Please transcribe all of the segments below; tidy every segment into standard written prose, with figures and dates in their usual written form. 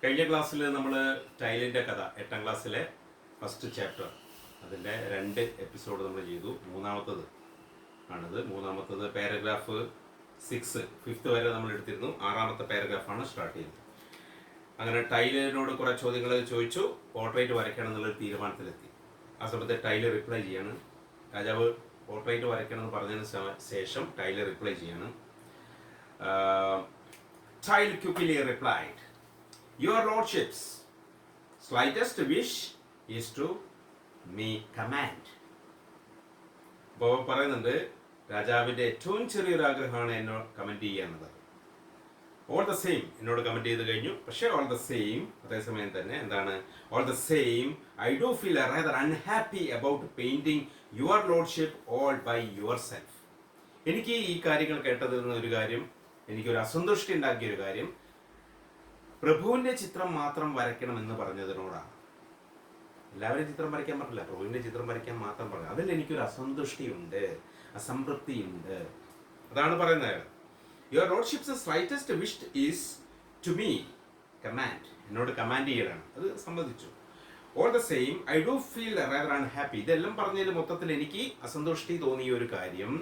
കഴിഞ്ഞ ക്ലാസ്സിൽ നമ്മൾ ടൈലിൻ്റെ കഥ 8ാം ക്ലാസ്സിലെ ഫസ്റ്റ് ചാപ്റ്റർ അതിൻ്റെ 2 എപ്പിസോഡ് നമ്മൾ ചെയ്തു. മൂന്നാമത്തത് പാരഗ്രാഫ് 6 5th വരെ നമ്മൾ എടുത്തിരുന്നു. 6ാമത്തെ പാരഗ്രാഫാണ് സ്റ്റാർട്ട് ചെയ്യുന്നത്. അങ്ങനെ ടൈലറിനോട് കുറേ ചോദ്യങ്ങൾ ചോദിച്ചു. പോർട്രേറ്റ് വരയ്ക്കണം എന്നുള്ളൊരു തീരുമാനത്തിലെത്തി. ആ സമയത്ത് ടൈലർ റിപ്ലൈ ചെയ്യാണ്. രാജാവ് പോർട്രേറ്റ് വരയ്ക്കണം എന്ന് പറഞ്ഞതിന് ശേഷം ടൈലർ റിപ്ലൈ ചെയ്യാണ്. Tile quickly replied, "Your lordship's slightest wish is to me command." അപ്പോൾ പറയുന്നുണ്ട്, രാജാവിൻ്റെ ഏറ്റവും ചെറിയൊരു ആഗ്രഹമാണ് എന്നോട് കമൻറ്റ് ചെയ്യുക എന്നുള്ളത്. ഓൾ ദ സെയിം എന്നോട് കമൻറ്റ് ചെയ്ത് കഴിഞ്ഞു. പക്ഷേ ഓൾ ദ സെയിം അതേസമയം തന്നെ എന്താണ്, all the same I do feel rather unhappy about painting your lordship all by yourself. എനിക്ക് ഈ കാര്യങ്ങൾ കേട്ടതിൽ നിന്നൊരു കാര്യം, എനിക്കൊരു അസന്തുഷ്ടി ഉണ്ടാക്കിയൊരു കാര്യം, പ്രഭുവിൻ്റെ ചിത്രം മാത്രം വരയ്ക്കണം എന്ന് പറഞ്ഞതിനോടാണ്. എല്ലാവരും ചിത്രം വരയ്ക്കാൻ പറഞ്ഞില്ല, പ്രഭുവിൻ്റെ ചിത്രം വരയ്ക്കാൻ മാത്രം പറഞ്ഞു. അതിൽ എനിക്കൊരു അസന്തുഷ്ടിയുണ്ട്, അസംതൃപ്തിയുണ്ട്. അതാണ് പറയുന്നത്. Your lordship's slightest wish is to me command. എന്നോട് കമാൻഡ് ചെയ്യലാണ്. അത് സമ്മതിച്ചു. All the same I do feel rather unhappy. ഇതെല്ലാം പറഞ്ഞതിൽ മൊത്തത്തിൽ എനിക്ക് അസന്തുഷ്ടി തോന്നിയ ഒരു കാര്യം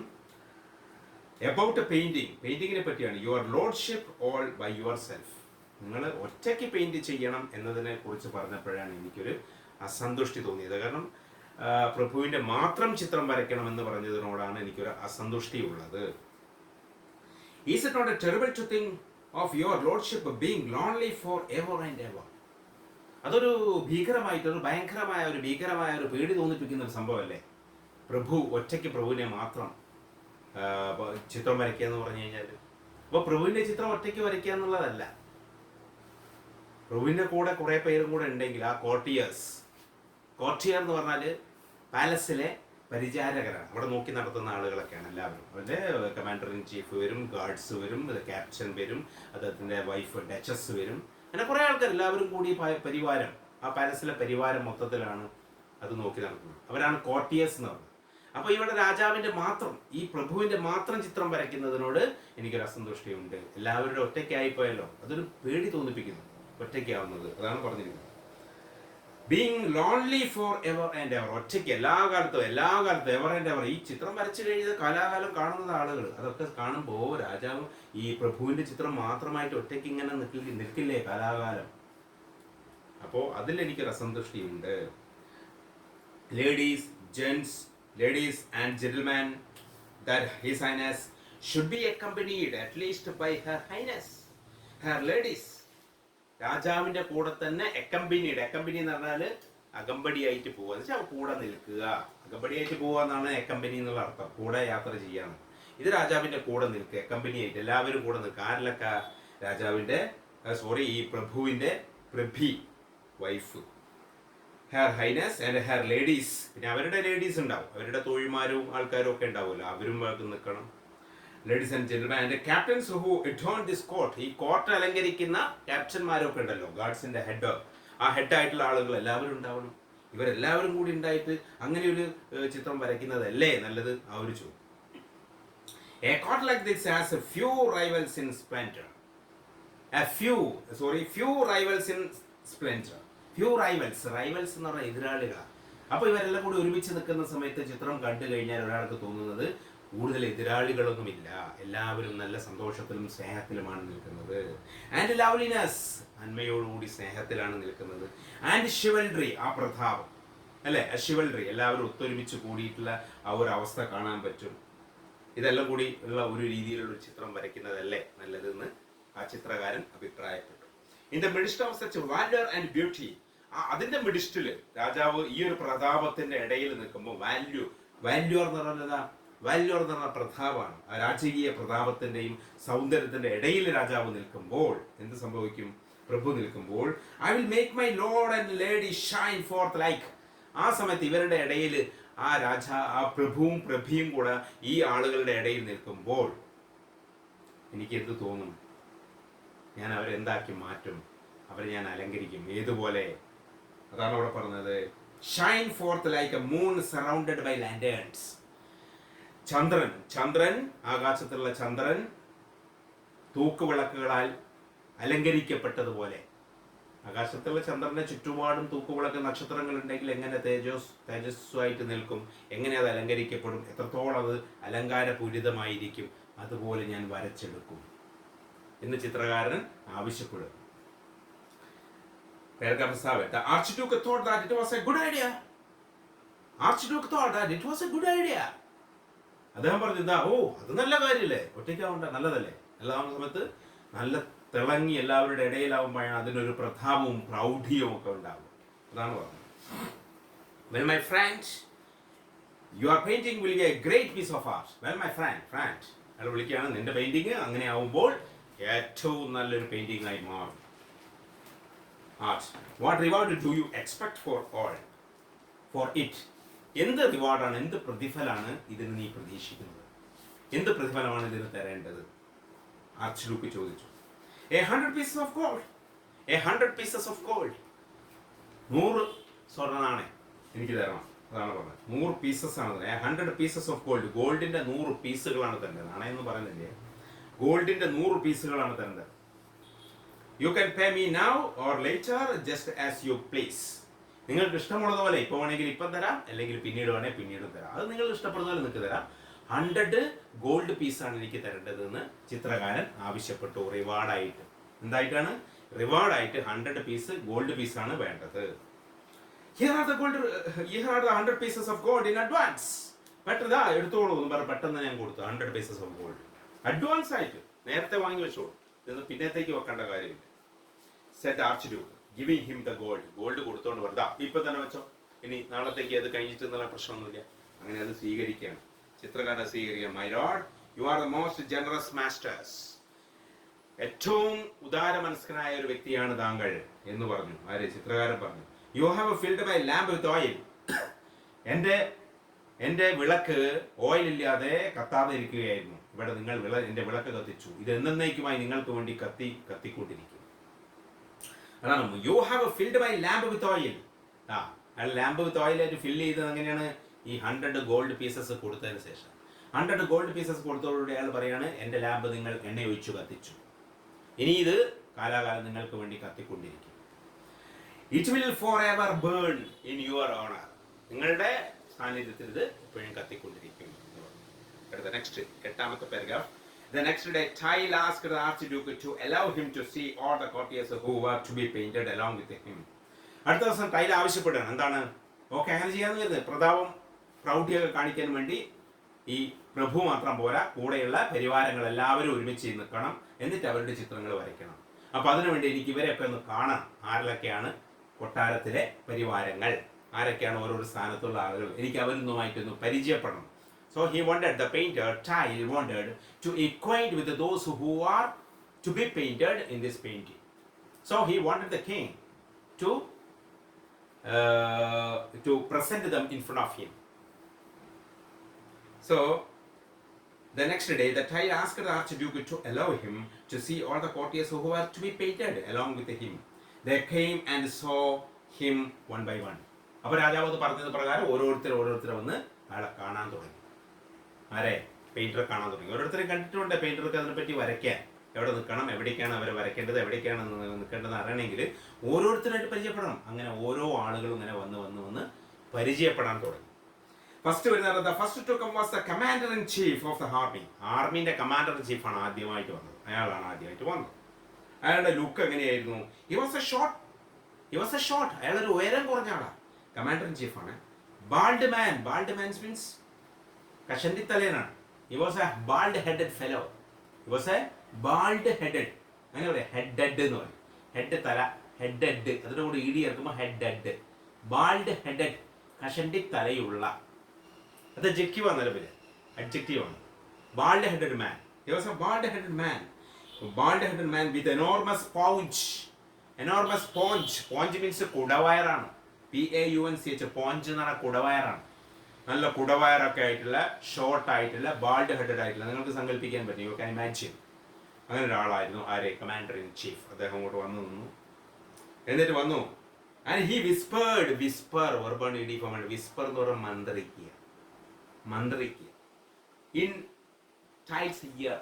എബൌട്ട് പെയിന്റിങ്ങിനെ പറ്റിയാണ്. Your lordship all by your self. നിങ്ങൾ ഒറ്റയ്ക്ക് പെയിന്റ് ചെയ്യണം എന്നതിനെ കുറിച്ച് പറഞ്ഞപ്പോഴാണ് എനിക്കൊരു അസന്തുഷ്ടി തോന്നിയത്. കാരണം പ്രഭുവിൻ്റെ മാത്രം ചിത്രം വരയ്ക്കണം എന്ന് പറഞ്ഞതിനോടാണ് എനിക്കൊരു അസന്തുഷ്ടി ഉള്ളത്. Is it not a terrible to think of your lordship being lonely for ever and ever. അതൊരു ഭയങ്കരമായ ഒരു പേടി തോന്നിപ്പിക്കുന്ന ഒരു സംഭവമല്ലേ? പ്രഭുവിനെ മാത്രം ചിത്രം വരയ്ക്കുക എന്ന് പറഞ്ഞു കഴിഞ്ഞാൽ, അപ്പോൾ പ്രഭുവിൻ്റെ ചിത്രം ഒറ്റയ്ക്ക് വരയ്ക്കുക എന്നുള്ളതല്ല. പ്രഭുവിൻ്റെ കൂടെ കുറേ പേരും കൂടെ ഉണ്ടെങ്കിൽ ആ കോർട്ടിയർ എന്ന് പറഞ്ഞാൽ പാലസിലെ പരിചാരകരാണ്. അവിടെ നോക്കി നടത്തുന്ന ആളുകളൊക്കെയാണ് എല്ലാവരും. അവരുടെ കമാൻഡർ ഇൻ ചീഫ് വരും, ഗാർഡ്സ് വരും, ക്യാപ്റ്റൻ വരും, അദ്ദേഹത്തിൻ്റെ വൈഫ് ഡച്ചസ് വരും. അങ്ങനെ കുറേ ആൾക്കാർ എല്ലാവരും കൂടി പരിവാരം, ആ പാലസിലെ പരിവാരം മൊത്തത്തിലാണ് അത് നോക്കി നടത്തുന്നത്. അവരാണ് കോർട്ടിയേഴ്സ് എന്ന് പറയുന്നത്. അപ്പോൾ ഇവിടെ രാജാവിൻ്റെ മാത്രം, ഈ പ്രഭുവിൻ്റെ മാത്രം ചിത്രം വരയ്ക്കുന്നതിനോട് എനിക്കൊരു അസന്തുഷ്ടിയുണ്ട്. എല്ലാവരുടെ ഒറ്റയ്ക്കായിപ്പോയല്ലോ, അതൊരു പേടി തോന്നിപ്പിക്കുന്നു, ഒറ്റയ്ക്കാവുന്നത്. അതാണ് പറഞ്ഞിരിക്കുന്നത്. Being lonely for ever and ever. ഒറ്റയ്ക്ക് എല്ലാ കാലത്തും എവർ ആൻഡ് എവർ. ഈ ചിത്രം വരച്ചു കഴിഞ്ഞത് കാലാകാലം കാണുന്ന ആളുകൾ, അതൊക്കെ കാണുമ്പോൾ രാജാവ് ഈ പ്രഭുവിൻ്റെ ചിത്രം മാത്രമായിട്ട് ഒറ്റയ്ക്ക് ഇങ്ങനെ നിൽക്കില്ലേ കാലാകാലം. അപ്പോൾ അതിൽ എനിക്കൊരു അസന്തുഷ്ടിയുണ്ട്. Ladies and gentlemen, that His Highness should be accompanied at least by Her Highness, her ladies. രാജാവിൻ്റെ കൂടെ തന്നെ അക്കമ്പനി എന്ന് പറഞ്ഞാൽ അകമ്പടിയായിട്ട് പോവുക എന്ന് വെച്ചാൽ കൂടെ നിൽക്കുക. അകമ്പടിയായിട്ട് പോവുക എന്നാണ് അക്കമ്പനി എന്നുള്ള അർത്ഥം, കൂടെ യാത്ര ചെയ്യാന്ന്. ഇത് രാജാവിൻ്റെ കൂടെ നിൽക്കുക, അക്കമ്പനിയായിട്ട് എല്ലാവരും കൂടെ നിൽക്കുക. ആരിലൊക്കെ? രാജാവിൻ്റെ ഈ പ്രഭുവിൻ്റെ wife, her highness and her ladies. പിന്നെ അവരുടെ ലേഡീസ് ഉണ്ടാവും, അവരുടെ തോഴിമാരും ആൾക്കാരും ഒക്കെ ഉണ്ടാവുമല്ലോ, അവരും നിൽക്കണം. Ladies and gentlemen and captains who adorn this court. ഈ കോർട്ട് അലങ്കരിക്കുന്ന ക്യാപ്റ്റന്മാരൊക്കെ ഉണ്ടല്ലോ, ഗാർഡ്സിന്റെ ഹെഡ്, ആ ഹെഡായിട്ടുള്ള ആളുകൾ എല്ലാവരും ഉണ്ടാവണം. ഇവരെല്ലാവരും കൂടി ഉണ്ടായിട്ട് അങ്ങനെ ഒരു ചിത്രം വരയ്ക്കുന്നതല്ലേ നല്ലത്? ആ ഒരു ചോദ്യം. A court like this has few rivals in splendor. few rivals in splendor. Rivals എന്ന് പറഞ്ഞാൽ എതിരാളികളാണ്. അപ്പോൾ ഇവരെല്ലാം കൂടി ഒരുമിച്ച് നിൽക്കുന്ന സമയത്ത് ചിത്രം കണ്ടു കഴിഞ്ഞാൽ ഒരാൾക്ക് തോന്നുന്നത് കൂടുതൽ എതിരാളികളൊന്നുമില്ല, എല്ലാവരും നല്ല സന്തോഷത്തിലും സ്നേഹത്തിലുമാണ് നിൽക്കുന്നത്. ആൻഡ് ലവ്ലിനെസ്, നന്മയോടുകൂടി സ്നേഹത്തിലാണ് നിൽക്കുന്നത്. ആൻഡ് ഷിവൽറി, ആ പ്രതാപം അല്ലേ, ഷിവൽറി, എല്ലാവരും ഒത്തൊരുമിച്ച് കൂടിയിട്ടുള്ള ആ ഒരു അവസ്ഥ കാണാൻ പറ്റും. ഇതെല്ലാം കൂടി ഉള്ള ഒരു രീതിയിലുള്ള ചിത്രം വരയ്ക്കുന്നതല്ലേ നല്ലതെന്ന് ആ ചിത്രകാരൻ അഭിപ്രായപ്പെട്ടു. In the midst of such valour and beauty. അതിന്റെ മിഡിസ്റ്റില് രാജാവ് ഈ ഒരു പ്രതാപത്തിന്റെ ഇടയിൽ നിൽക്കുമ്പോൾ, വാല്യൂർ എന്ന് പറഞ്ഞ പ്രതാപമാണ്. ആ രാജകീയ പ്രതാപത്തിന്റെയും സൗന്ദര്യത്തിന്റെ ഇടയിൽ രാജാവ് നിൽക്കുമ്പോൾ എന്ത് സംഭവിക്കും? പ്രഭു നിൽക്കുമ്പോൾ, I will make my Lord and lady Shine forth like. ആ സമയത്ത് ഇവരുടെ ഇടയിൽ ആ പ്രഭുവും കൂടെ ഈ ആളുകളുടെ ഇടയിൽ നിൽക്കുമ്പോൾ എനിക്ക് എന്ത് തോന്നും? ഞാൻ അവരെന്താക്കി മാറ്റും, അവരെ ഞാൻ അലങ്കരിക്കും. ഏതുപോലെ? അതാണ് അവിടെ പറഞ്ഞത്. Shine forth like a moon surrounded by lanterns. ചന്ദ്രൻ, ആകാശത്തുള്ള ചന്ദ്രൻ തൂക്കുവിളക്കുകളാൽ അലങ്കരിക്കപ്പെട്ടതുപോലെ ആകാശത്തുള്ള ചന്ദ്രന്റെ ചുറ്റുപാടും തൂക്കുവിളക്ക് നക്ഷത്രങ്ങൾ ഉണ്ടെങ്കിൽ എങ്ങനെ തേജസ്വായിട്ട് നിൽക്കും, എങ്ങനെ അത് അലങ്കരിക്കപ്പെടും, എത്രത്തോളം അത് അലങ്കാരപൂരിതമായിരിക്കും, അതുപോലെ ഞാൻ വരച്ചെടുക്കും എന്ന് ചിത്രകാരൻ ആവശ്യപ്പെടും. The Archduke thought that it was a good idea. Archduke thought that it was a good idea. അദ്ദേഹം പറഞ്ഞു, ഇതാ അത് നല്ല കാര്യമല്ലേ, ഒറ്റയ്ക്കാവണ്ട, നല്ലതല്ലേ. എല്ലാവുന്ന സമയത്ത് നല്ല തിളങ്ങി എല്ലാവരുടെ ഇടയിലാവുമ്പോഴാണ് അതിനൊരു പ്രതാപവും പ്രൗഢിയും ഒക്കെ ഉണ്ടാവും. അതാണ് പറഞ്ഞത്. Well, my friend, your painting will be a great piece of art. Well, my friend, അയാൾ വിളിക്കുകയാണ്, നിന്റെ പെയിന്റിങ് അങ്ങനെ ആവുമ്പോൾ ഏറ്റവും നല്ലൊരു പെയിന്റിംഗ് ആയി മാറും. Art. What reward do you expect for it? എന്ത് റിവാർഡാണ്, എന്ത് പ്രതിഫലമാണ് ഇതിന് നീ പ്രതീക്ഷിക്കുന്നത്, എന്ത് പ്രതിഫലമാണ് ഇതിന് തരേണ്ടത്? ആർച്ച്ഡ്യൂക്ക് ചോദിച്ചു. 100 pieces of gold. 100 pieces of gold. 100 സ്വർണ്ണ നാണയം എനിക്ക് തരണം. അതാണ് പറഞ്ഞത്. 100 പീസസ് ആണ്. 100 pieces of gold. ഗോൾഡിന്റെ 100 പീസുകളാണ് തരേണ്ടത്. നാണയം എന്ന് പറയുന്നില്ലേ, ഗോൾഡിന്റെ 100 പീസുകളാണ് തരേണ്ടത്. You can pay me now or later just as you please. നിങ്ങൾക്ക് ഇഷ്ടമുള്ളതുപോലെ ഇപ്പോൾ വേണമെങ്കിൽ ഇപ്പം തരാം, അല്ലെങ്കിൽ പിന്നീട് വേണമെങ്കിൽ പിന്നീട് തരാം. അത് നിങ്ങൾ ഇഷ്ടപ്പെടുന്ന പോലെ നിങ്ങൾക്ക് തരാം. 100 ഗോൾഡ് പീസാണ് എനിക്ക് തരേണ്ടതെന്ന് ചിത്രകാരൻ ആവശ്യപ്പെട്ടു. റിവാർഡായിട്ട്. എന്തായിട്ടാണ്? റിവാർഡായിട്ട് 100 പീസ് ഗോൾഡ് പീസാണ് വേണ്ടത്. Here are the 100 pieces of gold in advance. പെട്ടെന്ന് എടുത്തോളൂ എന്ന് പറഞ്ഞ് പെട്ടെന്ന് ഞാൻ കൊടുത്തു 100 pieces of gold. അഡ്വാൻസ് ആയിട്ട് നേരത്തെ വാങ്ങി വെച്ചോളൂ, ഇതൊന്നും പിന്നത്തേക്ക് വെക്കേണ്ട കാര്യമില്ല. Said Archduke, giving him the gold. Gold കൊടുത്തോണ്ട് വെറുതെ ഇപ്പൊ തന്നെ വെച്ചോ, ഇനി നാളത്തേക്ക് അത് കഴിഞ്ഞിട്ട് എന്നുള്ള പ്രശ്നമൊന്നുമില്ല. അങ്ങനെ അത് സ്വീകരിക്കുകയാണ്, ചിത്രകാരനെ സ്വീകരിക്കുകയാണ്. My lord, you are the most generous masters. ഏറ്റവും ഉദാരമനസ്കനായ ഒരു വ്യക്തിയാണ് താങ്കൾ എന്ന് പറഞ്ഞു. ആര്? ചിത്രകാരൻ പറഞ്ഞു. You have filled my lamp with oil. എന്റെ വിളക്ക് ഓയിൽ ഇല്ലാതെ കത്താതെ ഇരിക്കുകയായിരുന്നു. ഇവിടെ നിങ്ങൾ എന്റെ വിളക്ക് കത്തിച്ചു. ഇത് എന്നേക്കുമായി നിങ്ങൾക്ക് വേണ്ടി കത്തിക്കൊണ്ടിരിക്കും. അതാണ് you have filled my lamp with oil. അയാൾ ലാമ്പ് വിത്ത് ഓയിൽ ആയിട്ട് ഫില്ല് ചെയ്തത് എങ്ങനെയാണ്? ഈ 100 ഗോൾഡ് പീസസ് കൊടുത്തതിന് ശേഷം 100 ഗോൾഡ് പീസസ് കൊടുത്തതോടുകൂടി അയാൾ പറയാണ്, എന്റെ ലാമ്പ് നിങ്ങൾ എണ്ണ ഒഴിച്ചു കത്തിച്ചു, ഇനി ഇത് കാലാകാലം നിങ്ങൾക്ക് വേണ്ടി കത്തിക്കൊണ്ടിരിക്കും. It will forever burn in your honor. നിങ്ങളുടെ സാന്നിധ്യത്തിൽ ഇത് എപ്പോഴും കത്തിക്കൊണ്ടിരിക്കും. നെക്സ്റ്റ് 8ാമത്തെ paragraph. The next day, Tile asked the Archduke to allow him to see all the courtiers who were to be painted along with him. അടുത്ത ദിവസം tile ആവശ്യപ്പെടുകയാണ്. എന്താണ്? ഓക്കെ, അങ്ങനെ ചെയ്യാന്ന് കരുതുന്നത്. പ്രതാപം പ്രൗഢിയൊക്കെ കാണിക്കാൻ വേണ്ടി ഈ പ്രഭു മാത്രം പോരാ, കൂടെയുള്ള പരിവാരങ്ങൾ എല്ലാവരും ഒരുമിച്ച് നിൽക്കണം, എന്നിട്ട് അവരുടെ ചിത്രങ്ങൾ വരയ്ക്കണം. അപ്പൊ അതിനുവേണ്ടി എനിക്ക് ഇവരെയൊക്കെ ഒന്ന് കാണാം, ആരിലൊക്കെയാണ് കൊട്ടാരത്തിലെ പരിവാരങ്ങൾ, ആരൊക്കെയാണ് ഓരോരോ സ്ഥാനത്തുള്ള ആളുകൾ, എനിക്ക് അവരൊന്നുമായിട്ടൊന്ന് പരിചയപ്പെടണം. So he wanted, the painter Tile wanted to acquaint with those who are to be painted in this painting. So he wanted the king to present them in front of him. So the next day, the Tile asked the Archduke to allow him to see all the courtiers who were to be painted along with him. They came and saw him one by one. അപ്പോൾ രാജാവ് അത് പറഞ്ഞത് പ്രകാരം ഓരോരുത്തർ വന്ന് അയാളെ കാണാൻ തുടങ്ങി. ആരെ? പെയിന്ററെ കാണാൻ തുടങ്ങി. ഓരോരുത്തരും കണ്ടിട്ടുണ്ട് പെയിന്റർക്ക് അതിനെപ്പറ്റി വരയ്ക്കാൻ, എവിടെ നിൽക്കണം, എവിടേക്കാണ് അവരെ വരയ്ക്കേണ്ടത്, എവിടേക്കാണ് നിൽക്കേണ്ടത് അറിയണമെങ്കിൽ ഓരോരുത്തരായിട്ട് പരിചയപ്പെടണം. അങ്ങനെ ഓരോ ആളുകളും ഇങ്ങനെ വന്ന് പരിചയപ്പെടാൻ തുടങ്ങി. ഫസ്റ്റ് വരുന്നത്, the first to come was the commander in chief of the army. ആർമിന്റെ കമാൻഡർ ഇൻ ചീഫാണ് ആദ്യമായിട്ട് വന്നത്. അയാളാണ് ആദ്യമായിട്ട് വന്നത്. അയാളുടെ ലുക്ക് എങ്ങനെയായിരുന്നു? He was a short. അയാളൊരു ഉയരം കുറഞ്ഞ ആളാണ്. കമാൻഡർ ഇൻ ചീഫാണ്. ബാൾഡ് മാൻ മീൻസ് കഷണ്ടി തലേനാണ്. He was a bald headed fellow. അങ്ങനെ പറയാം, ഹെഡഡ് എന്ന് പറയും. ഹെഡ് തല, ഹെഡഡ്, അതിന്റെ കൂടെ ഇടി ഇറക്കുമ്പോൾ ഹെഡഡ്. ബാൾഡ് ഹെഡഡ്, കഷണ്ടി തലയുള്ള. അത് അഡ്ജക്റ്റീവ് ആണ്, നിലവില് അഡ്ജക്റ്റീവ് ആണ്. Bald headed man. He was a bald headed man with enormous paunch means കുടവയറാണ്. PAUNCH, പോഞ്ച് എന്ന് പറഞ്ഞാൽ കുടവയറാണ്. നല്ല കുടവയറൊക്കെ ആയിട്ടുള്ള, ഷോർട്ട് ആയിട്ടുള്ള, ബാൾഡ് ഹെഡഡ് ആയിട്ടുള്ള, നിങ്ങൾക്ക് സങ്കല്പിക്കാൻ പറ്റും, യു ക്യാൻ ഇമാജിൻ. അങ്ങനെ ഒരാളായിരുന്നു ആരെ? Commander in chief. അദ്ദേഹം അങ്ങോട്ട് നിന്നു. എന്നിട്ട് വന്നു. ആൻഡ് ഹി വിസ്പർ വെർബാണ് ഇഡി ഫോമാണ്. വിസ്പർ എന്ന് പറഞ്ഞാൽ മന്ത്രിക്കുക. In tile's ear.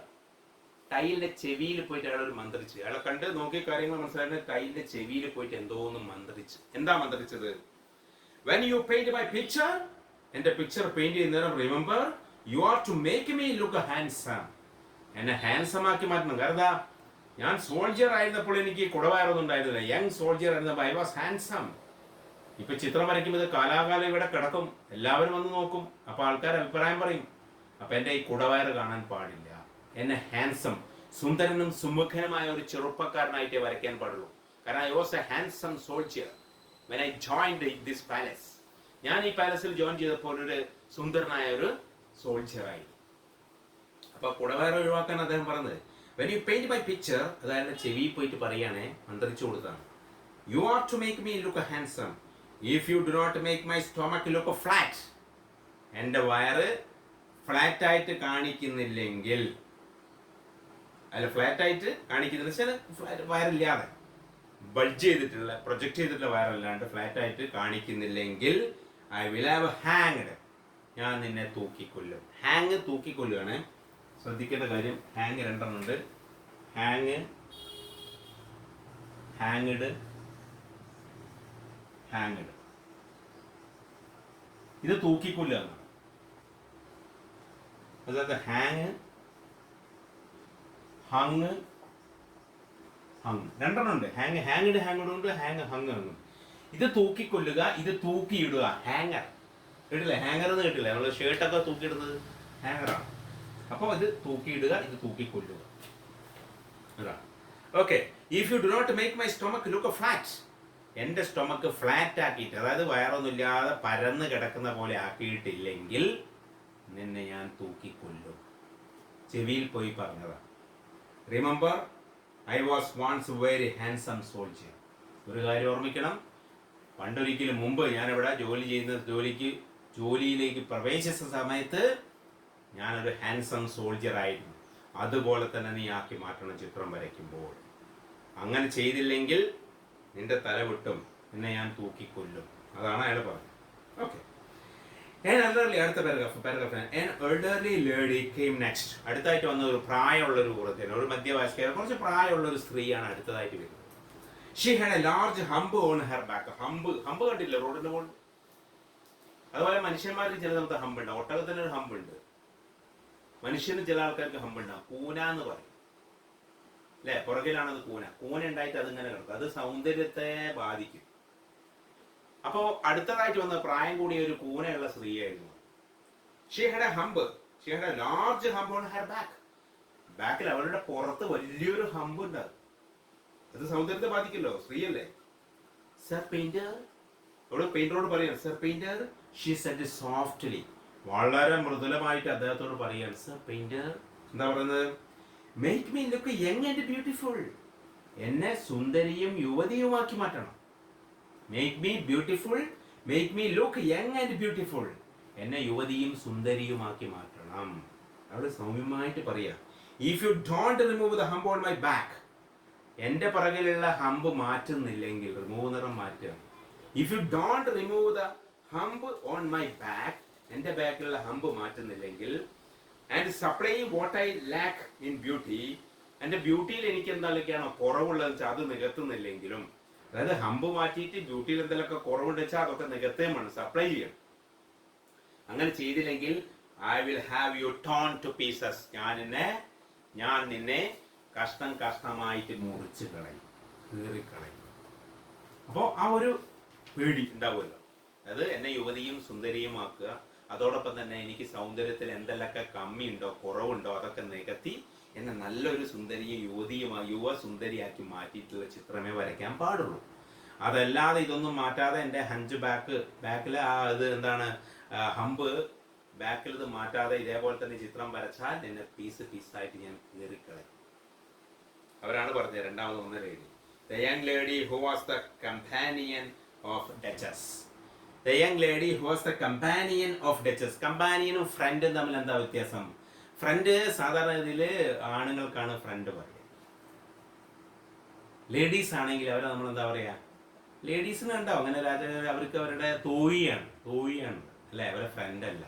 ടൈലിന്റെ ചെവിയിൽ പോയിട്ട് അയാൾ ഒരു മന്ത്രിച്ചു. അയാളെ കണ്ട് നോക്കിയ കാര്യങ്ങൾ മനസ്സിലായിട്ട് ടൈലിന്റെ ചെവിയിൽ പോയിട്ട് എന്തോന്ന് മന്ത്രിച്ചു. എന്താ മന്ത്രിച്ചത്? When you paint my picture, എന്റെ പിക്ചർ പെയിന്റ് ചെയ്യുന്നേരം remember you are to make me look handsome. എന്നെ ഹാൻസം ആക്കി മാറ്റണം. കാരണം ഞാൻ സോൾജിയർ ആയിരുന്നപ്പോൾ എനിക്ക് കുടവയറൊന്നും ഉണ്ടായിരുന്നില്ല. യങ് സോൾജിയർ ആയിരുന്നപ്പോൾ ഐ വാസ് ഹാൻസം. ഇപ്പൊ ചിത്രം വരയ്ക്കുമ്പോൾ ഇത് കാലാകാലം ഇവിടെ കിടക്കും, എല്ലാവരും വന്ന് നോക്കും, അപ്പൊ ആൾക്കാർ അഭിപ്രായം പറയും. അപ്പൊ എന്റെ ഈ കുടവയറ് കാണാൻ പാടില്ല. എന്നെ ഹാൻസം, സുന്ദരനും സുമുഖനുമായ ഒരു ചെറുപ്പക്കാരനായിട്ടേ വരയ്ക്കാൻ പാടുള്ളൂ. കാരണം I was A handsome soldier when I joined this palace. ഞാൻ ഈ പാലസിൽ ജോയിൻ ചെയ്തപ്പോൾ ഒരു സുന്ദരനായ ഒരു സോൾജിയർ ആയി. അപ്പൊ കുടവയറ് ഒഴിവാക്കാൻ അദ്ദേഹം പറഞ്ഞത് when you paint my picture, അതായത് ചെവി പോയിട്ട് പറയാണേ, മന്ത്രിച്ചു കൊടുത്താണ്. You are to make me look handsome if you do not make my stomach look flat. എൻ്റെ വയറ് ഫ്ലാറ്റ് ആയിട്ട് കാണിക്കുന്നില്ലെങ്കിൽ, അല്ല ഫ്ലാറ്റ് ആയിട്ട് കാണിക്കുന്നില്ല വെച്ചാൽ വയറില്ലാതെ ബൾജ് ചെയ്തിട്ടുള്ള പ്രൊജക്ട് ചെയ്തിട്ടുള്ള വയറല്ലാണ്ട് ഫ്ലാറ്റ് ആയിട്ട് കാണിക്കുന്നില്ലെങ്കിൽ ഐ വിൽ ഹാവ് ഹാങ്ഡ്, ഞാൻ നിന്നെ തൂക്കിക്കൊല്ലും. ഹാങ് തൂക്കിക്കൊല്ലുകയാണ്. ശ്രദ്ധിക്കേണ്ട കാര്യം, ഹാങ് രണ്ടെണ്ണം ഉണ്ട്. Hang, hanged, hanged. ഇത് തൂക്കിക്കൊല്ലുക എന്നാണ്. അതായത് ഹാങ്, ഹങ്, ഹങ് രണ്ടെണ്ണം ഉണ്ട്. ഹാങ്, ഹാങ്ഡ്, ഹാങ്ഡ് ഉണ്ട്. Hang, hung, hung. ഇത് തൂക്കിക്കൊല്ലുക, ഇത് തൂക്കിയിടുക. ഹാങ്ങർ കേട്ടില്ലേ? ഹാങ്ങർ എന്ന് കേട്ടില്ലേ? നമ്മൾ ഷർട്ടൊക്കെ തൂക്കിയിടുന്നത് ഹാങ്ങറാണ്. അപ്പോൾ ഇത് തൂക്കിയിടുക, ഇത് തൂക്കിക്കൊല്ലുക. അതാണ്. Okay. If you do not make my stomach look flat, എൻ്റെ സ്റ്റൊമക്ക് ഫ്ലാറ്റ് ആക്കിയിട്ട്, അതായത് വയറൊന്നുമില്ലാതെ പരന്ന് കിടക്കുന്ന പോലെ ആക്കിയിട്ടില്ലെങ്കിൽ നിന്നെ ഞാൻ തൂക്കിക്കൊല്ലും. ചെവിയിൽ പോയി പറഞ്ഞതാ. Remember I was once very handsome soldier. ഒരു കാര്യം ഓർമ്മിക്കണം, പണ്ടൊരിക്കലും മുമ്പ് ഞാനിവിടെ ജോലിയിലേക്ക് പ്രവേശിച്ച സമയത്ത് ഞാനൊരു ഹാൻസം സോൾജിയർ ആയിരുന്നു. അതുപോലെ തന്നെ നീ ആക്കി മാറ്റണം ചിത്രം വരയ്ക്കുമ്പോൾ. അങ്ങനെ ചെയ്തില്ലെങ്കിൽ നിന്റെ തല വിട്ടും നിന്നെ ഞാൻ തൂക്കിക്കൊല്ലും. അതാണ് അയാൾ പറഞ്ഞത്. ഓക്കെ. അടുത്ത paragraph. An elderly lady came next. അടുത്തായിട്ട് വന്ന ഒരു പ്രായമുള്ള ഒരു കുറുക്കൻ, ഒരു മധ്യവയസ്കര, കുറച്ച് പ്രായമുള്ള ഒരു സ്ത്രീയാണ് അടുത്തതായിട്ട് വരുന്നത്. She had a large hump on her back. Hump കണ്ടില്ല റോഡിന്റെ മുകളിൽ? അതുപോലെ മനുഷ്യന്മാർക്ക് ചില നമുക്ക് ഹമ്പ് ഉണ്ടാവും. ഒട്ടകത്തിന് ഒരു ഹമ്പ് ഉണ്ട്. മനുഷ്യന് ചില ആൾക്കാർക്ക് ഹമ്പ് ഉണ്ടാവും. കൂന എന്ന് പറയും അല്ലെ? പുറകിലാണത് കൂന. കൂന ഉണ്ടായിട്ട് അതിങ്ങനെ കിടക്കും. അത് സൗന്ദര്യത്തെ ബാധിക്കും. അപ്പോ അടുത്തതായിട്ട് വന്ന പ്രായം കൂടിയ ഒരു കൂനയുള്ള സ്ത്രീയായിരുന്നു. She had a hump. She had a large hump on her back. ബാക്കിൽ അവളുടെ പുറത്ത് വലിയൊരു ഹമ്പ് ഉണ്ട്. അത് സൗന്ദര്യത്തെ ബാധിക്കല്ലോ, സ്ത്രീയല്ലേ. സർ പെയിന്റർ, അവള് പെയിന്ററോട് പറയാം, sir painter, she said softly, വളരെ മൃദുലമായിട്ട് അദ്ദേഹത്തോട് പറയാൻ, സർ പെയിന്റർ എന്താ പറയുന്നത്? Make me look young and beautiful. എന്നെ സുന്ദരിയും യുവതിയുമാക്കി മാറ്റണം. Make me beautiful, make me look young and beautiful. എന്നെ യുവതിയും സുന്ദരിയുമാക്കി മാറ്റണം. അവിടെ സൗമ്യമായിട്ട് പറയാം. If you don't remove the hump on my back, എൻ്റെ പിറകിലുള്ള ഹമ്പ് മാറ്റുന്നില്ലെങ്കിൽ, റിമൂവ് നിറം മാറ്റുക. If you don't remove the hump on my back, എൻ്റെ ബാക്കിലുള്ള ഹമ്പ് മാറ്റുന്നില്ലെങ്കിൽ, and supply what I lack in beauty, എൻ്റെ ബ്യൂട്ടിയിൽ എനിക്ക് എന്തൊക്കെയാണോ കുറവുള്ളതെന്ന് വെച്ചാൽ അത് നികത്തുന്നില്ലെങ്കിലും, അതായത് ഹമ്പ് മാറ്റിയിട്ട് ബ്യൂട്ടിയിൽ എന്തെങ്കിലുമൊക്കെ കുറവുണ്ടെന്ന് വെച്ചാൽ അതൊക്കെ നികത്തുകയും വേണം, സപ്ലൈ ചെയ്യണം. അങ്ങനെ ചെയ്തില്ലെങ്കിൽ I will have you torn to pieces, ഞാൻ നിന്നെ കഷ്ണം കഷ്ണമായിട്ട് മുറിച്ച് കളയും, കീറിക്കളയും. അപ്പോൾ ആ ഒരു പേടി ഉണ്ടാവുമല്ലോ. അത് എന്നെ യുവതിയും സുന്ദരിയും ആക്കുക, അതോടൊപ്പം തന്നെ എനിക്ക് സൗന്ദര്യത്തിൽ എന്തെല്ലൊക്കെ കമ്മിയുണ്ടോ കുറവുണ്ടോ അതൊക്കെ നികത്തി എന്നെ നല്ലൊരു സുന്ദരിയും യുവ സുന്ദരിയാക്കി മാറ്റിയിട്ടുള്ള ചിത്രമേ വരയ്ക്കാൻ പാടുള്ളൂ. അതല്ലാതെ ഇതൊന്നും മാറ്റാതെ എൻ്റെ ഹഞ്ച് ബാക്കിൽ ആ ഇത് എന്താണ് ഹമ്പ് ബാക്കിൽ ഇത് മാറ്റാതെ ഇതേപോലെ തന്നെ ചിത്രം വരച്ചാൽ എന്നെ പീസായിട്ട് ഞാൻ കീറിക്കളയും. അവരാണ് പറഞ്ഞത്. രണ്ടാമത് വന്ന lady, the young lady who was the companion of duchess. The young lady who was the companion of duchess. കമ്പാനിയനും ഫ്രണ്ടും തമ്മിൽ എന്താ വ്യത്യാസം? ഫ്രണ്ട് സാധാരണ രീതിയിൽ ആണുങ്ങൾക്കാണ് ഫ്രണ്ട് പറയുക. ലേഡീസ് ആണെങ്കിൽ അവരെ നമ്മൾ എന്താ പറയാ? ലേഡീസിന് ഉണ്ടാവും അങ്ങനെ അവർക്ക് അവരുടെ തോഴിയാണ് അല്ലെ, അവരെ ഫ്രണ്ട് അല്ല,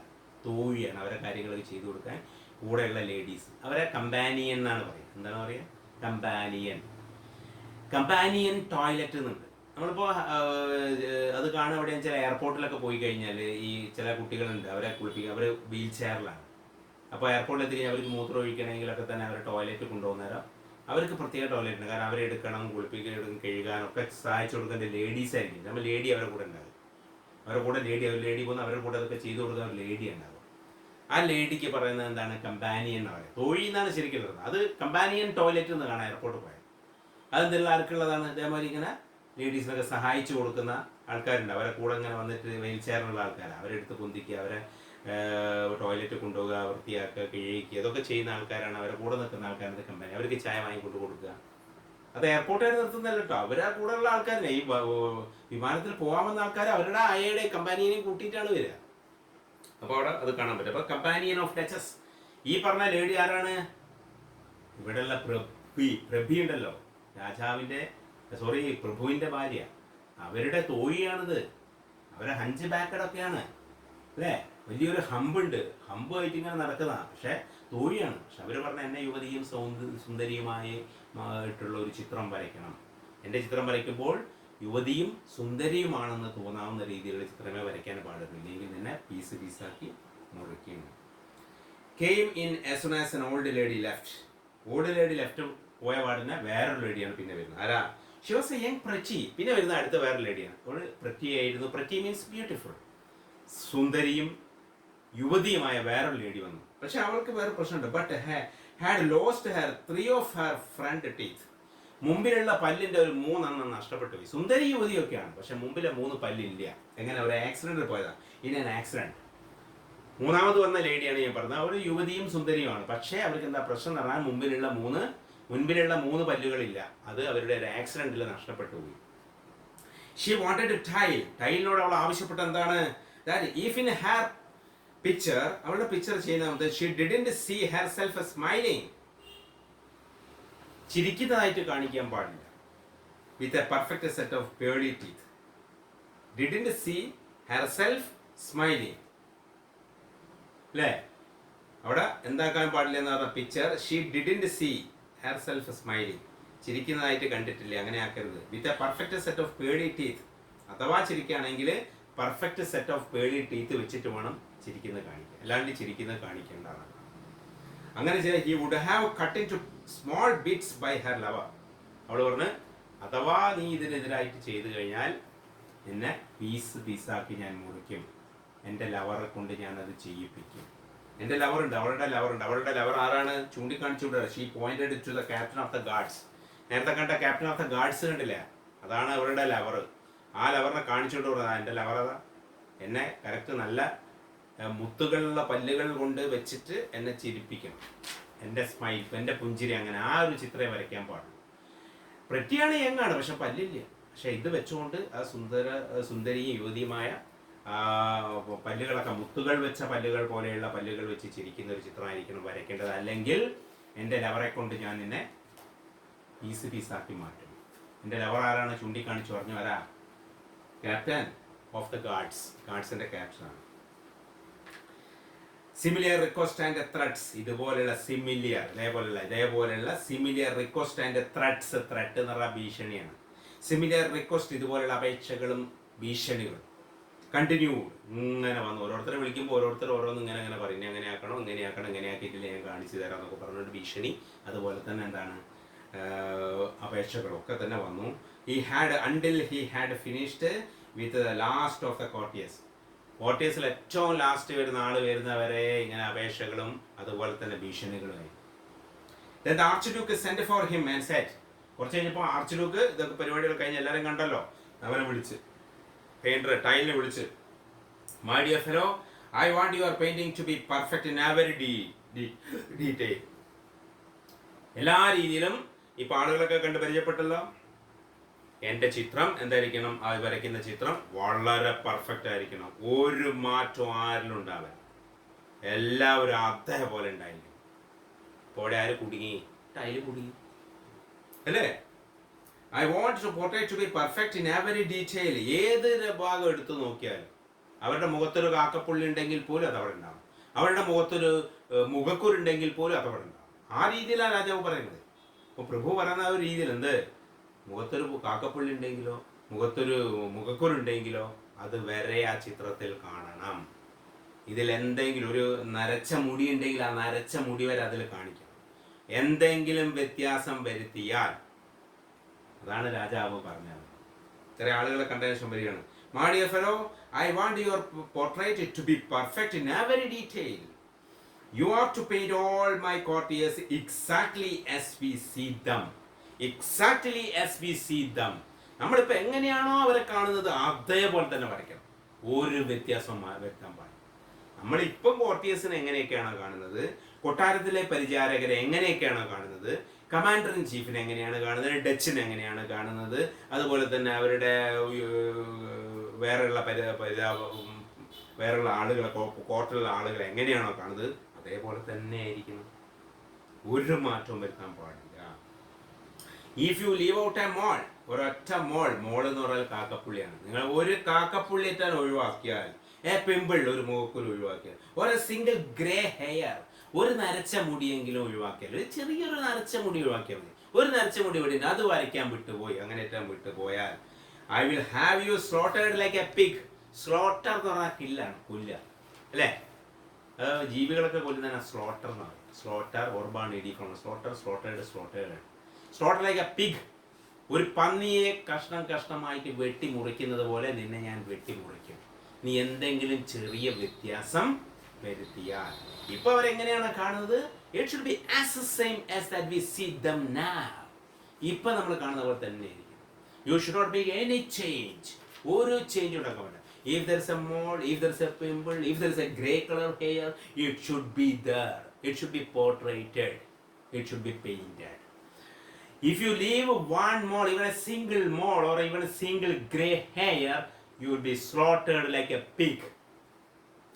തോഴിയാണ്. അവരെ കാര്യങ്ങളൊക്കെ ചെയ്തു കൊടുക്കാൻ കൂടെയുള്ള ലേഡീസ്, അവരെ കമ്പാനിയൻ എന്നാണ് പറയുന്നത്. എന്താണ് പറയുക, കമ്പാനിയൻ. കമ്പാനിയൻ ടോയ്ലറ്റ് എന്നുണ്ട്. നമ്മളിപ്പോൾ അത് കാണുക എവിടെയാണെന്ന് വെച്ചാൽ എയർപോർട്ടിലൊക്കെ പോയി കഴിഞ്ഞാൽ ഈ ചില കുട്ടികളുണ്ട്, അവരെ കുളിപ്പിക്കുക, അവർ വീൽ ചെയറിലാണ്. അപ്പോൾ എയർപോർട്ടിൽ എത്തി കഴിഞ്ഞാൽ അവർക്ക് മൂത്രം ഒഴിക്കണമെങ്കിലൊക്കെ തന്നെ അവർ ടോയ്ലറ്റ് കൊണ്ടുപോകുന്നേരം അവർക്ക് പ്രത്യേക ടോയ്ലറ്റ് ഉണ്ട്. കാരണം അവരെ എടുക്കണം, കുളിപ്പിക്കണം, കഴുകാനൊക്കെ സഹായിച്ചു കൊടുക്കേണ്ട ലേഡീസ് ആയിരിക്കും. നമ്മൾ ലേഡി അവരുടെ കൂടെ ഉണ്ടാകും. അവരുടെ കൂടെ ലേഡി പോകുന്ന അവരുടെ കൂടെ അതൊക്കെ ചെയ്തു കൊടുക്കുന്ന ഒരു ലേഡി ഉണ്ടാകും. ആ ലേഡിക്ക് പറയുന്നത് എന്താണ്, കമ്പാനിയൻ എന്ന് പറയുന്നത്. തൊഴി എന്നാണ് ശരിക്കും പറയുന്നത്. അത് കമ്പാനിയൻ ടോയ്ലറ്റ് എന്ന് കാണാം എയർപോർട്ടിൽ പോയാൽ. അതെന്തെല്ലാം ആർക്കുള്ളതാണ്, ഇതേമാതിരി ഇങ്ങനെ ലേഡീസിനൊക്കെ സഹായിച്ചു കൊടുക്കുന്ന ആൾക്കാരുണ്ട്. അവരെ കൂടെ ഇങ്ങനെ വന്നിട്ട് വീൽ ചെയറിനുള്ള ആൾക്കാരാണ്. അവരെടുത്ത് പൊന്തിക്കുക, അവരെ ടോയ്ലറ്റ് കൊണ്ടുപോകുക, വൃത്തിയാക്കുക, കിഴിക്കുക, ഇതൊക്കെ ചെയ്യുന്ന ആൾക്കാരാണ്. അവരെ കൂടെ നിൽക്കുന്ന ആൾക്കാരുടെ കമ്പനി. അവർക്ക് ചായ വാങ്ങിക്കൊണ്ട് കൊടുക്കുക. അത് എയർപോർട്ടുകാർ നിർത്തുന്നല്ല കേട്ടോ, അവരെ കൂടെയുള്ള ആൾക്കാരല്ലേ. ഈ വിമാനത്തിൽ പോകാമെന്ന ആൾക്കാർ അവരുടെ അയയുടെ കമ്പാനിയനെയും കൂട്ടിയിട്ടാണ് വരിക. അപ്പോൾ അവിടെ അത് കാണാൻ പറ്റും. അപ്പോൾ കമ്പാനിയൻ ഓഫ് ഡച്ചസ്. ഈ പറഞ്ഞ ലേഡി ആരാണ്, ഇവിടെയുള്ള പ്രഭി ഉണ്ടല്ലോ, പ്രഭുവിന്റെ ഭാര്യ, അവരുടെ തോഴിയാണിത്. അവരെ ഹഞ്ച് ബാക്കഡൊക്കെയാണ് അല്ലേ. വലിയൊരു ഹമ്പുണ്ട്, ഹമ്പുമായിട്ട് ഇങ്ങനെ നടക്കുന്നതാണ്. പക്ഷെ തോഴിയാണ്. പക്ഷെ അവർ പറഞ്ഞ എന്നെ യുവതിയും സുന്ദരിയുമായിട്ടുള്ള ഒരു ചിത്രം വരയ്ക്കണം. എൻ്റെ ചിത്രം വരയ്ക്കുമ്പോൾ യുവതിയും സുന്ദരിയുമാണെന്ന് തോന്നാവുന്ന രീതിയിലുള്ള ചിത്രമേ വരയ്ക്കാൻ പാടുള്ളൂ, ഇല്ലെങ്കിൽ തന്നെ പീസ് പീസാക്കി മുറിക്കുന്നു. Came in as soon as an old lady left. Old lady left പോയ പാടിനെ വേറൊരു ലേഡിയാണ് പിന്നെ വരുന്നത്. ആരാ, she was a young pretty. പിന്നെ വരുന്ന അടുത്ത വേറെ ലേഡിയാണ്. അവൾ പ്രറ്റി ആയിരുന്നു. Pretty means beautiful. സുന്ദരിയും യുവതിയുമായ വേറൊരു ലേഡി വന്നു. പക്ഷെ അവൾക്ക് വേറെ പ്രശ്നമുണ്ട്. But had lost her 3 of her front teeth. മുമ്പിലുള്ള പല്ലിന്റെ ഒരു 3 നഷ്ടപ്പെട്ടു പോയി. സുന്ദരി യുവതിയൊക്കെയാണ്, പക്ഷെ മുമ്പിലെ 3 പല്ലില്ല. എങ്ങനെ, ഒരു ആക്സിഡന്റിൽ പോയതാണ്. In an accident. മൂന്നാമത് വന്ന ലേഡിയാണ് ഞാൻ പറഞ്ഞത്. അവർ യുവതിയും സുന്ദരിയുമാണ്. പക്ഷേ അവർക്ക് എന്താ പ്രശ്നം എന്ന് പറഞ്ഞാൽ മുൻപിലുള്ള 3 പല്ലുകളില്ല. അത് അവരുടെ ഒരു ആക്സിഡന്റിൽ നഷ്ടപ്പെട്ടു പോയി. ഷീ വാണ്ടഡ് ടൈലിനോട് അവൾ ആവശ്യപ്പെട്ട എന്താണ്, that if in her picture, അവളുടെ പിക്ചർ ചെയ്യുന്നത്, she didn't see herself as smiling, ചിരിക്കുന്നതായിട്ട് കാണിക്കാൻ പാടില്ല. with a perfect set of pearly teeth. didn't see herself smiling. അല്ലേ, അവിടെ എന്താക്കാൻ പാടില്ല എന്ന് പറഞ്ഞ picture, she didn't see herself smiling, ചിരിക്കുന്നതായിട്ട് കണ്ടിട്ടില്ല. അങ്ങനെ ആക്കരുത്. With a perfect set of pearly teeth. അഥവാ ചിരിക്കുകയാണെങ്കിൽ perfect set of pearly teeth വെച്ചിട്ട് വേണം ചിരിക്കുന്നത് കാണിക്കാൻ, അല്ലാണ്ട് ചിരിക്കുന്നത് കാണിക്കേണ്ടതാണ്. അങ്ങനെ ചെയ്ത he would have cut in to small bits by her lover. അവൾ പറഞ്ഞ്, അഥവാ നീ ഇതിനെതിരായിട്ട് ചെയ്തു കഴിഞ്ഞാൽ നിന്നെ പീസാക്കി ഞാൻ മുറിക്കും. എൻ്റെ ലവറെ കൊണ്ട് ഞാനത് ചെയ്യിപ്പിക്കും. എൻ്റെ ലവറുണ്ട്, അവളുടെ ലവർ ആരാണ് ചൂണ്ടിക്കാണിച്ചു വിടുക. She pointed to the captain of the guards. നേരത്തെ കണ്ട ക്യാപ്റ്റൻ ഓഫ് ദ ഗാർഡ്സ് കണ്ടില്ലേ, അതാണ് അവരുടെ ലവർ. ആ ലവറിനെ കാണിച്ചുകൊണ്ട് പറഞ്ഞത്, എൻ്റെ ലവർ അതാ, എന്നെ കറക്റ്റ് നല്ല മുത്തുകളുള്ള പല്ലുകൾ കൊണ്ട് വെച്ചിട്ട് എന്നെ ചിരിപ്പിക്കണം. എൻ്റെ സ്മൈൽ, എൻ്റെ പുഞ്ചിരി, അങ്ങനെ ആ ഒരു ചിത്രമേ വരയ്ക്കാൻ പാടുള്ളൂ. പ്രറ്റിയാണ് യങ്ങാണ്, പക്ഷെ പല്ലില്ല. പക്ഷെ ഇത് വെച്ചുകൊണ്ട് ആ സുന്ദരിയും യുവതിയുമായ പല്ലുകളൊക്കെ, മുത്തുകൾ വെച്ച പല്ലുകൾ പോലെയുള്ള പല്ലുകൾ വെച്ച് ചിരിക്കുന്ന ഒരു ചിത്രമായിരിക്കണം വരയ്ക്കേണ്ടത്. അല്ലെങ്കിൽ എൻ്റെ ലവറെ കൊണ്ട് ഞാൻ നിന്നെ പീസാക്കി മാറ്റും. എൻ്റെ ലവർ ആരാണ് ചൂണ്ടിക്കാണിച്ചു പറഞ്ഞു, ആരാ, ക്യാപ്റ്റൻ ഓഫ് ദ ഗാർഡ്സിന്റെ ക്യാപ്റ്റനാണ്. Similar request and threats. ഇതേപോലെയുള്ള similar request and threats. Threat എന്ന് പറഞ്ഞാൽ ഭീഷണിയാണ്. സിമിലിയർ റിക്വസ്റ്റ്, ഇതുപോലെയുള്ള അപേക്ഷകളും ഭീഷണികളും കണ്ടിന്യൂ ഇങ്ങനെ വന്നു. ഓരോരുത്തരെ വിളിക്കുമ്പോൾ ഓരോരുത്തർ ഓരോന്ന് ഇങ്ങനെ പറയും, അങ്ങനെ ആക്കണം, ഇങ്ങനെ ആക്കിയിട്ടില്ല ഞാൻ കാണിച്ചു തരാം എന്നൊക്കെ പറഞ്ഞിട്ട് ഭീഷണി. അതുപോലെ തന്നെ എന്താണ്, അപേക്ഷകളൊക്കെ തന്നെ വന്നു. until he had finished with the last of the courtiers. കോർട്ടിയേഴ്സിൽ ഏറ്റവും ലാസ്റ്റ് വരുന്നവരെ ഇങ്ങനെ അപേക്ഷകളും അതുപോലെ തന്നെ ഭീഷണികളുമായി. Then the archduke sent for him and said, കുറച്ച് കഴിഞ്ഞപ്പോൾ ആർച്ച്ഡ്യൂക്ക് ഇതൊക്കെ പരിപാടികൾ കഴിഞ്ഞ് എല്ലാവരും കണ്ടല്ലോ, അവനെ വിളിച്ച്, ടൈലിനെ വിളിച്ച്, my dear fellow, I want your painting to be perfect in every detail. എല്ലാ രീതിയിലും ഇപ്പൊ ആളുകളൊക്കെ കണ്ട് പരിചയപ്പെട്ടല്ലോ. എൻ്റെ ചിത്രം എന്തായിരിക്കണം, അത് വരയ്ക്കുന്ന ചിത്രം വളരെ പെർഫെക്റ്റ് ആയിരിക്കണം, ഒരു മാറ്റവും ആരിലും ഉണ്ടാവില്ല, എല്ലാവരും അതേപോലെ ഉണ്ടായിരിക്കും. ഇപ്പോൾ ആര് കുടുങ്ങി, ടൈല് കുടുങ്ങി അല്ലേ. I want to portrait to be perfect in every detail. ഏത് ഭാഗം എടുത്തു നോക്കിയാലും അവരുടെ മുഖത്തൊരു കാക്കപ്പുള്ളി ഉണ്ടെങ്കിൽ പോലും അത് അവിടെ ഉണ്ടാവും, അവരുടെ മുഖത്തൊരു മുഖക്കുരുണ്ടെങ്കിൽ പോലും അത് അവിടെ ഉണ്ടാവും. ആ രീതിയിലാണ് രാജാവ് പറയുന്നത്. അപ്പോൾ പ്രഭു പറയുന്ന ഒരു രീതിയിൽ എന്ത്, മുഖത്തൊരു കാക്കപ്പുള്ളി ഉണ്ടെങ്കിലോ മുഖത്തൊരു മുഖക്കുരുണ്ടെങ്കിലോ അത് വരെ ആ ചിത്രത്തിൽ കാണണം. ഇതിൽ എന്തെങ്കിലും ഒരു നരച്ച മുടി ഉണ്ടെങ്കിൽ ആ നരച്ച മുടി വരെ അതിൽ കാണിക്കണം. എന്തെങ്കിലും വ്യത്യാസം വരുത്തിയാൽ, അതാണ് രാജാവ് പറഞ്ഞത്. ചില ആളുകളെ കണ്ടതിന് ശേഷം വരികയാണ്, My dear fellow, I want your portrait to be perfect in every detail. You are to paint all my courtiers exactly as we see them. Exactly as we see them. നമ്മളിപ്പോൾ എങ്ങനെയാണോ അവരെ കാണുന്നത് അതേപോലെ തന്നെ വരയ്ക്കണം. ഒരു വ്യത്യാസം വരുത്താൻ പാടില്ല. നമ്മളിപ്പം കോർട്ടിയസിനെ എങ്ങനെയൊക്കെയാണോ കാണുന്നത്, കൊട്ടാരത്തിലെ പരിചാരകരെ എങ്ങനെയൊക്കെയാണോ കാണുന്നത്, കമാൻഡർ ഇൻ ചീഫിനെ എങ്ങനെയാണ് കാണുന്നത്, ഡച്ചിനെ എങ്ങനെയാണ് കാണുന്നത്, അതുപോലെ തന്നെ അവരുടെ വേറെയുള്ള ആളുകളെ, കോർട്ടിലുള്ള ആളുകളെ എങ്ങനെയാണോ കാണുന്നത് അതേപോലെ തന്നെ ആയിരിക്കണം. ഒരു മാറ്റവും വരുത്താൻ പാടില്ല. If you leave out a mole, ഒരൊറ്റ മോൾ എന്ന് പറഞ്ഞാൽ കാക്കപ്പുള്ളിയാണ്. നിങ്ങൾ ഒരു കാക്കപ്പുള്ളിയിട്ടാൻ ഒഴിവാക്കിയാൽ, എ പിമ്പിൾ ഒരു മുഖക്കുരു ഒഴിവാക്കിയാൽ, ഒരു സിംഗിൾ ഗ്രേ ഹെയർ, ഒരു നരച്ച മുടിയെങ്കിലും ഒഴിവാക്കിയാൽ, ഒരു ചെറിയൊരു നരച്ച മുടി ഒഴിവാക്കിയാൽ മതി. ഒരു നരച്ച മുടി ഇവിടെ അത് വരയ്ക്കാൻ വിട്ടുപോയി, അങ്ങനെ ഏറ്റവും വിട്ടുപോയാൽ I will have you slaughtered like a pig. Slaughter എന്ന് പറഞ്ഞാൽ കില്ലാണ്, കൊല്ലുക അല്ലേ? ജീവികളൊക്കെ കൊല്ലുന്നതിനാ സ്ലോട്ടർ എന്ന് പറയും. സ്ലോട്ടർ ഓർബാൺ എഡിക്കണം. Slaughter like a pig. ഒരു പന്നിയെ കഷ്ണമായിട്ട് വെട്ടി മുറിക്കുന്നത് പോലെ നിന്നെ ഞാൻ വെട്ടി മുറിക്കും, നീ എന്തെങ്കിലും ചെറിയ വ്യത്യാസം വരുത്തിയാൽ. ഇപ്പൊ അവരെങ്ങനെയാണ് കാണുന്നത്? It should be as the same as that we see them now. ഇപ്പൊ നമ്മൾ കാണുന്ന പോലെ തന്നെ ആയിരിക്കും. You should not be any change. ഒരു ചേഞ്ച് ഉണ്ടാക്കാൻ പറ്റില്ല. If there is a mole, if there is a pimple, if there is a grey color hair, it should be there. It should be portraited. It should be painted. If you leave one mole, even a single mole or even a single grey hair, you will be slaughtered like a pig.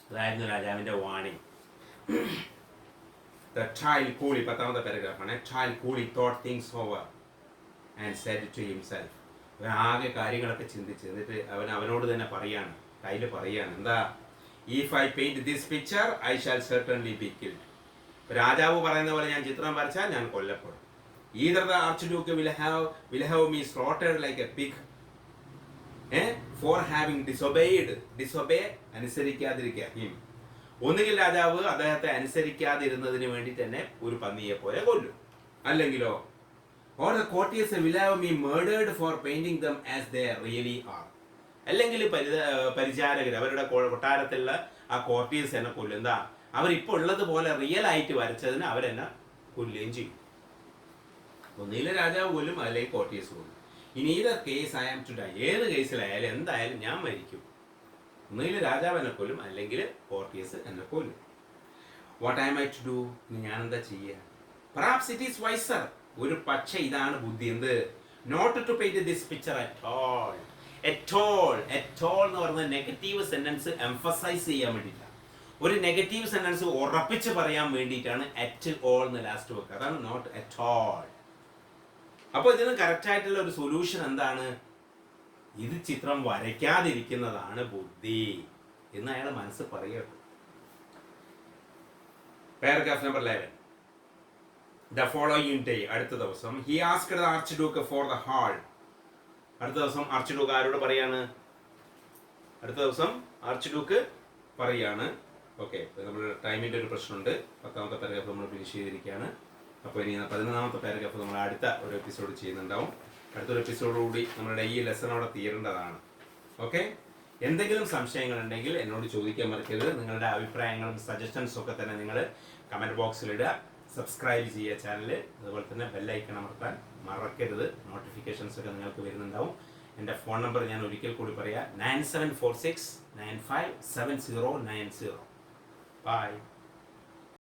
അതായിരുന്നു രാജാവിന്റെ warning. The child coolly, പത്താമത്തെ പാരഗ്രാഫാണ്. Child coolly thought things over and said to himself. അവൻ ആകെ കാര്യങ്ങളൊക്കെ ചിന്തിച്ച് എന്നിട്ട് അവനോട് തന്നെ പറയാണ്, കയ്യിൽ പറയാണ്, എന്താ? If I paint this picture, I shall certainly be killed. രാജാവ് പറയുന്ന പോലെ ഞാൻ ചിത്രം വരച്ചാൽ ഞാൻ കൊല്ലപ്പെടും. Either the archduke will have me slaughtered like a pig, for having disobey അനുസരിക്കാതിരിക്കുക him. ഒന്നുകിൽ രാജാവ് അദ്ദേഹത്തെ അനുസരിക്കാതിരുന്നതിന് വേണ്ടി തന്നെ ഒരു പന്നിയെ പോലെ കൊല്ലും, അല്ലെങ്കിലോ or the courtiers will have me murdered for painting them as they really are. അല്ലെങ്കിൽ പരിചാരകർ, അവരുടെ കൊട്ടാരത്തിലുള്ള ആ കോർട്ടിയേഴ്സ് എന്നെ കൊല്ലും. എന്താ? അവരിപ്പോൾ ഉള്ളതുപോലെ റിയൽ ആയിട്ട് വരച്ചതിന് അവരെന്നെ കൊല്ലുകയും ചെയ്യും. ഒന്നുകിൽ രാജാവ് കൊല്ലും, അല്ലെങ്കിൽ കോർട്ടിയേഴ്സ് കൊല്ലും. ഇനി ഏത് case I am to die, ഏത് കേസിലായാലും എന്തായാലും ഞാൻ മരിക്കും. ഒന്നുകിൽ രാജാവ് എന്നെ കൊല്ലും, അല്ലെങ്കിൽ കോർട്ടിയേഴ്സ് എന്നെ കൊല്ലും. What I to do? ഞാൻ എന്താ ചെയ്യുക? Perhaps it is wiser. ഒരു പക്ഷേ ഇതാണ് ബുദ്ധി. എന്ത്? Not to paint this picture at all എന്ന് പറയുന്ന നെഗറ്റീവ് സെന്റൻസ് എംഫസൈസ് ചെയ്യാൻ വേണ്ടിയില്ല. ഒരു നെഗറ്റീവ് സെന്റൻസ് ഉറപ്പിച്ച് പറയാൻ വേണ്ടിയിട്ടാണ് അറ്റ് ഓൾ എന്ന് ലാസ്റ്റ് വെക്കുക. അതാണ് നോട്ട് അറ്റ് ഓൾ. അപ്പോൾ ഇതിന് കറക്റ്റ് ആയിട്ടുള്ള ഒരു സൊല്യൂഷൻ എന്താണ്? ഇത് ചിത്രം വരയ്ക്കാതിരിക്കുന്നതാണ് ബുദ്ധി എന്ന് അയാൾ മനസ്സ് പറയട്ടെ. Paragraph number 11. The following day, അടുത്ത ദിവസം, he asked the archduke for the hall. അടുത്ത ദിവസം ആർച്ച്ഡ്യൂക്ക് ആരോട് പറയാണ്? അടുത്ത ദിവസം ആർച്ച്ഡ്യൂക്ക് പറയാണ്. ഓക്കെ, നമ്മുടെ ടൈമിൻ്റെ ഒരു പ്രശ്നമുണ്ട്. 10ാമത്തെ പാരഗ്രാഫ് നമ്മൾ ഫിനിഷ് ചെയ്തിരിക്കുകയാണ്. അപ്പോൾ ഇനി 11ാമത്തെ പാരഗ്രാഫ് നമ്മൾ അടുത്ത ഒരു എപ്പിസോഡ് ചെയ്യുന്നുണ്ടാവും. അടുത്തൊരു എപ്പിസോഡുകൂടി നമ്മളുടെ ഈ ലെസൺ അവിടെ തീരേണ്ടതാണ്. ഓക്കെ, എന്തെങ്കിലും സംശയങ്ങളുണ്ടെങ്കിൽ എന്നോട് ചോദിക്കാൻ മറക്കരുത്. നിങ്ങളുടെ അഭിപ്രായങ്ങളും സജഷൻസും ഒക്കെ തന്നെ നിങ്ങൾ കമൻറ്റ് ബോക്സിലിടുക. സബ്സ്ക്രൈബ് ചെയ്യുക ചാനൽ. അതുപോലെ തന്നെ ബെല്ലൈക്കൺ അമർത്താൻ മറക്കരുത്. നോട്ടിഫിക്കേഷൻസ് ഒക്കെ നിങ്ങൾക്ക് വരുന്നുണ്ടാവും. എൻ്റെ ഫോൺ നമ്പർ ഞാൻ ഒരിക്കൽ കൂടി പറയാം, 9746957090. ബൈ.